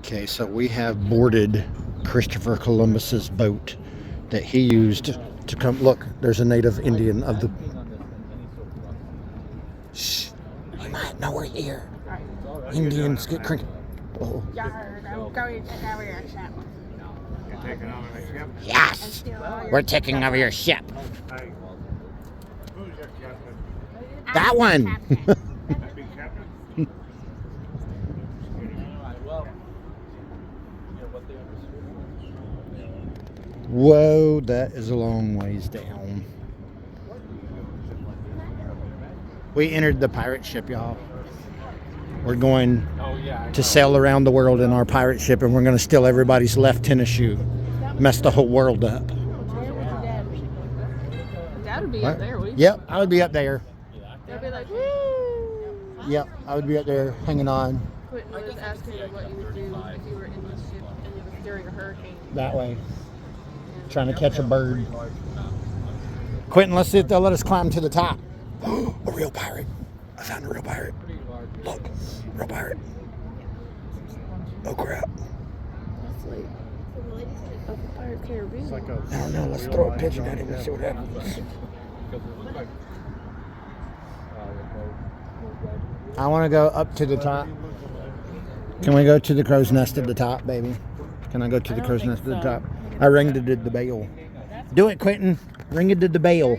Okay, so we have boarded Christopher Columbus's boat that he used to come. Look, there's a native Indian of the. Shh, you might know we're here. Indians get cranky. Oh. Yes, we're taking over your ship. That one. Whoa, that is a long ways down. We entered the pirate ship, y'all. We're going to sail around the world in our pirate ship, and we're going to steal everybody's left tennis shoe. Mess the whole world up. Dad would be up there, wouldn't Yep, I would be up there. They'd be like, woo! Yep, I would be up there hanging on. Quentin was asking you what you would do if you were in this ship and it was during a hurricane. That way. Trying to catch a bird. Quentin, let's see if they'll let us climb to the top. A real pirate. I found a real pirate. Look, real pirate. Oh crap. That's like a Pirate Caribbean. I don't know, let's throw a pigeon at him and see what happens. I want to go up to the top. Can we go to the crow's nest at the top, baby? Can I go to the crow's nest at the top? I ringed it the bell. Do it, Quentin. Ring it the bell.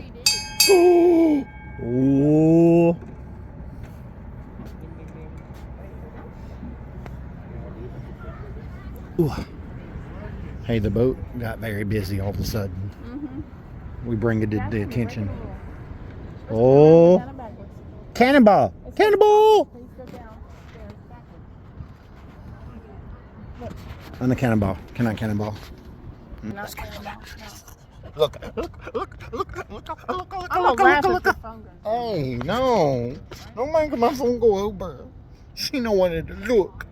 Ooh. Ooh. Hey, the boat got very busy all of a sudden. We bring it to the attention. Oh. Cannonball! Cannonball! On the cannonball. Can I cannonball? Let's cannonball. Look. Hey, no. Don't make my phone go over. She know what it look.